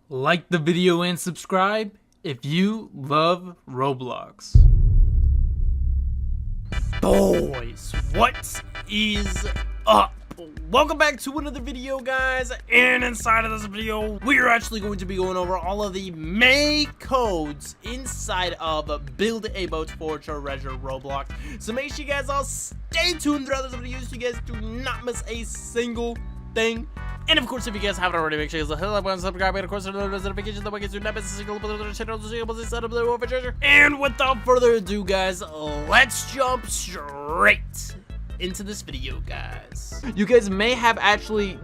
Like the video and subscribe if you love Roblox. Boys, what is up? Welcome back to another video, guys, and inside of this video we are actually going to be going over all of the May codes inside of Build a Boat for Treasure Roblox. So make sure you guys all stay tuned throughout this video so you guys do not miss a single thing. And of course, if you guys haven't already, make sure you guys hit that button, subscribe, and of course, turn on notifications that way you never miss a single channel to see able to set up the over treasure. And without further ado, guys, let's jump straight into this video, guys. You guys may have actually,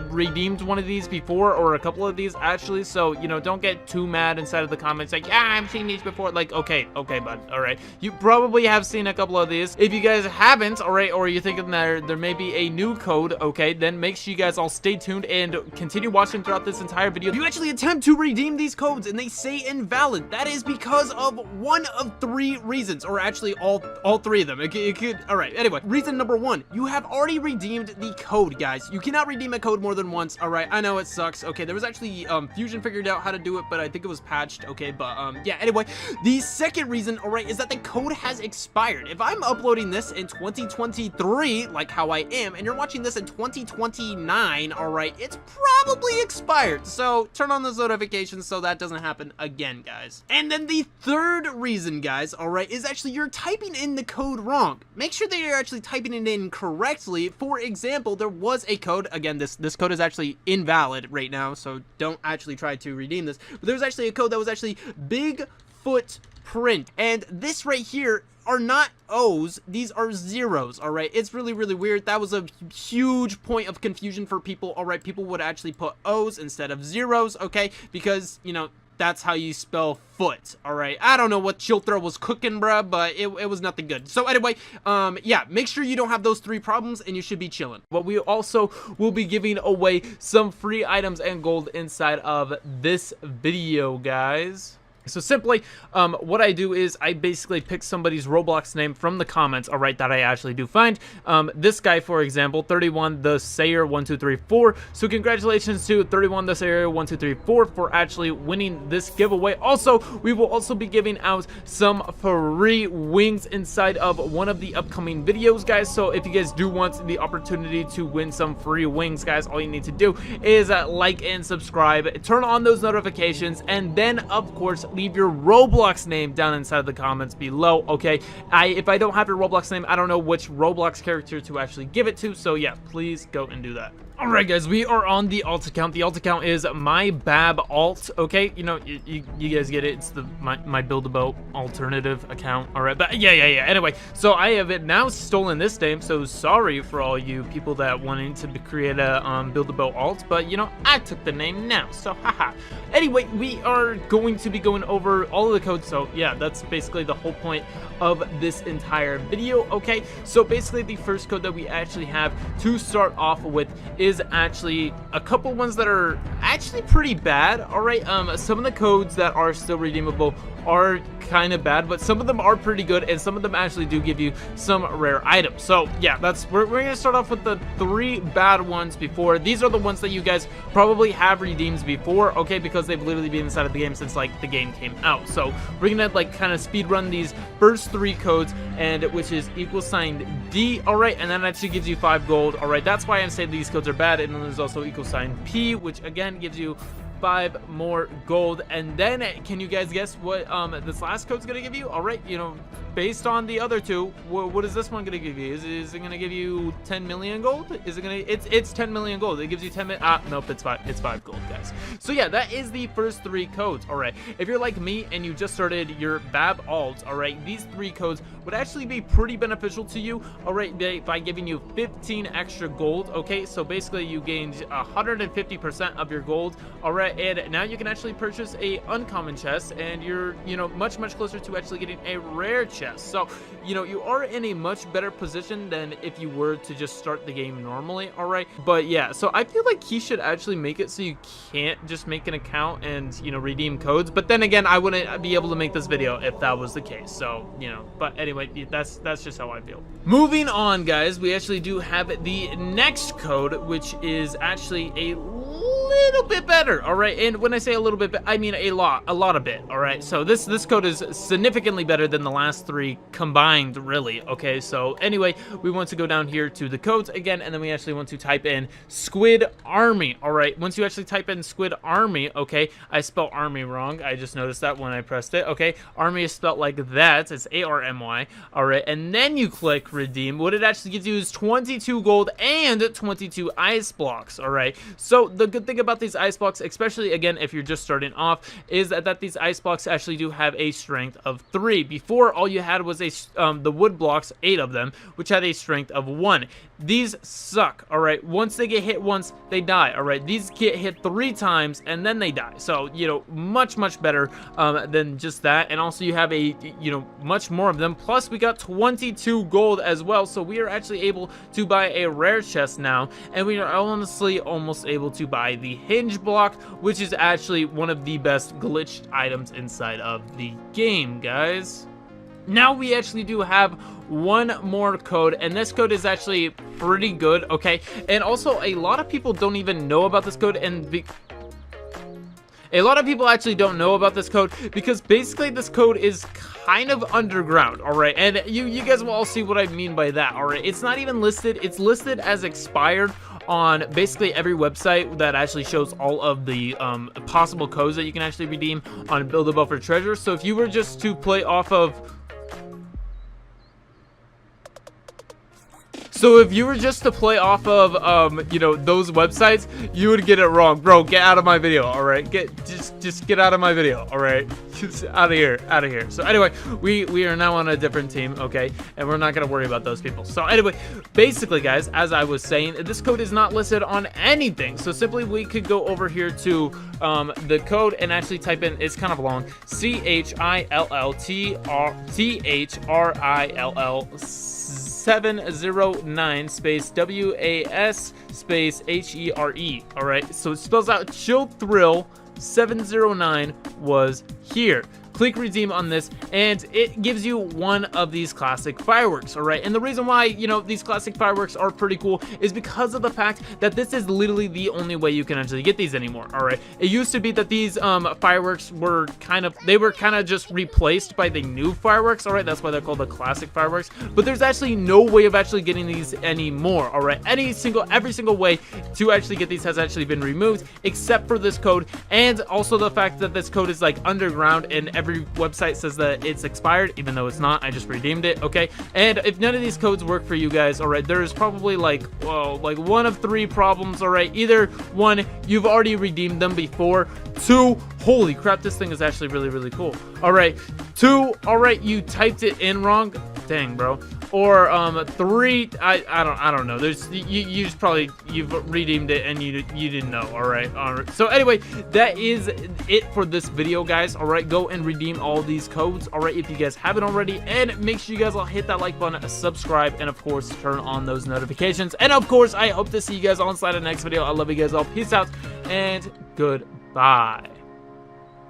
redeemed one of these before, or a couple of these actually, so, don't get too mad inside of the comments like, yeah, I've seen these before. Like, okay, bud, all right. You probably have seen a couple of these. If you guys haven't, all right, or you're thinking that there may be a new code, okay, then make sure you guys all stay tuned and continue watching throughout this entire video. If you actually attempt to redeem these codes and they say invalid, that is because of one of three reasons, or actually all three of them. It could, all right, anyway. Reason number one, you have already redeemed the code, guys. You cannot redeem a code more than once. All right, I know it sucks. Okay, there was actually Fusion figured out how to do it, but I think it was patched. Okay, but yeah, anyway, the second reason, all right, is that the code has expired. If I'm uploading this in 2023, like how I am, and you're watching this in 2029, all right, it's probably expired. So turn on those notifications so that doesn't happen again, guys. And then the third reason, guys, all right, is actually you're typing in the code wrong. Make sure that you're actually typing it in correctly. For example, there was a code, again, this code is actually invalid right now, so don't actually try to redeem this, but there was actually a code that was actually big footprint, and this right here are not O's, these are zeros. All right, it's really weird. That was a huge point of confusion for people. All right, people would actually put O's instead of zeros, okay, because that's how you spell foot. All right, I don't know what Chilthra was cooking, bruh, but it was nothing good. So anyway, yeah, make sure you don't have those three problems and you should be chilling. But we also will be giving away some free items and gold inside of this video, guys. So simply, what I do is I basically pick somebody's Roblox name from the comments, all right, that I actually do find. This guy, for example, 31 the Sayer 1234. So congratulations to 31 the Sayer 1234 for actually winning this giveaway. Also, we will also be giving out some free wings inside of one of the upcoming videos, guys. So if you guys do want the opportunity to win some free wings, guys, all you need to do is like and subscribe, turn on those notifications, and then of course leave your Roblox name down inside of the comments below, okay? If I don't have your Roblox name, I don't know which Roblox character to actually give it to, so yeah, please go and do that. All right, guys, we are on the alt account. The alt account is my Bab alt, okay? You guys get it. It's my Build-A-Boat alternative account, all right? But yeah. Anyway, so I have now stolen this name, so sorry for all you people that wanted to create a Build-A-Boat alt, but I took the name now, so haha. Anyway, we are going to be going over all of the codes, so yeah, that's basically the whole point of this entire video, okay? So basically, the first code that we actually have to start off with is actually a couple ones that are actually pretty bad. All right, some of the codes that are still redeemable are kind of bad, but some of them are pretty good, and some of them actually do give you some rare items. So yeah, we're gonna start off with the three bad ones before. These are the ones that you guys probably have redeemed before, okay, because they've literally been inside of the game since like the game came out. So we're gonna like kind of speed run these first three codes, and which is $D, all right, and that actually gives you 5 gold. All right, that's why I'm saying these codes are bad. And then there's also $P, which again gives you 5 more gold. And then can you guys guess what this last code's gonna give you? All right, based on the other two, what is this one gonna give you? Is it gonna give you 10 million gold? Is it gonna? It's 10 million gold. It gives you 10 million. Nope, it's 5 gold, guys. So yeah, that is the first 3 codes. All right, if you're like me and you just started your Bab alt, all right, these 3 codes would actually be pretty beneficial to you, all right, by giving you 15 extra gold. Okay, so basically you gained 150% of your gold, all right, and now you can actually purchase a uncommon chest, and you're much closer to actually getting a rare chest. So you are in a much better position than if you were to just start the game normally, all right? But yeah, so I feel like he should actually make it so you can't just make an account and redeem codes. But then again, I wouldn't be able to make this video if that was the case. So but anyway, that's just how I feel. Moving on, guys, we actually do have the next code, which is actually a little bit better, all right? And when I say a little bit, I mean a lot of bit, all right? So this code is significantly better than the last 3 combined, really, okay? So anyway, we want to go down here to the codes again, and then we actually want to type in Squid Army, all right? Once you actually type in Squid Army, okay, I spelled army wrong. I just noticed that when I pressed it, okay? Army is spelled like that. It's A-R-M-Y, all right? And then you click redeem. What it actually gives you is 22 gold and 22 ice blocks, all right? So the good thing about these ice blocks, especially again if you're just starting off, is that these ice blocks actually do have a strength of 3. Before, all you had was the wood blocks, 8 of them, which had a strength of 1. These suck, all right? Once they get hit once, they die, all right? These get hit 3 times and then they die. So, you know, much better than just that. And also you have much more of them. Plus we got 22 gold as well. So we are actually able to buy a rare chest now. And we are honestly almost able to buy the hinge block, which is actually one of the best glitched items inside of the game, guys. Now we actually do have one more code, and this code is actually pretty good, okay? And also, a lot of people don't even know about this code, and a lot of people actually don't know about this code because basically this code is kind of underground, all right? And you guys will all see what I mean by that, all right? It's not even listed. It's listed as expired on basically every website that actually shows all of the possible codes that you can actually redeem on Build a Buffer Treasure. So if you were just to play off of you know, those websites, you would get it wrong. Bro, get out of my video, all right? Just get out of my video, all right? Just out of here. So anyway, we are now on a different team, okay? And we're not gonna worry about those people. So anyway, basically, guys, as I was saying, this code is not listed on anything. So simply, we could go over here to the code and actually type in, it's kind of long, CHILLTHRILL 709 space WAS space HERE. All right, so it spells out Chill Thrill 709 was here. Click redeem on this and it gives you one of these classic fireworks, all right? And the reason why, you know, these classic fireworks are pretty cool is because of the fact that this is literally the only way you can actually get these anymore, all right? It used to be that these fireworks were kind of just replaced by the new fireworks, all right? That's why they're called the classic fireworks. But there's actually no way of actually getting these anymore, all right? Every single way to actually get these has actually been removed except for this code, and also the fact that this code is like underground and every website says that it's expired, even though it's not. I just redeemed it, okay? And if none of these codes work for you guys, all right, there is probably like one of 3 problems, all right? Either 1, you've already redeemed them before. 2, holy crap, this thing is actually really cool. All right, 2, all right, you typed it in wrong. Dang, bro. Or 3, I don't know. There's you've redeemed it and you didn't know. All right. So anyway, that is it for this video, guys. All right, go and redeem all these codes. All right, if you guys haven't already, and make sure you guys all hit that like button, subscribe, and of course turn on those notifications. And of course, I hope to see you guys on the next video. I love you guys all. Peace out and goodbye.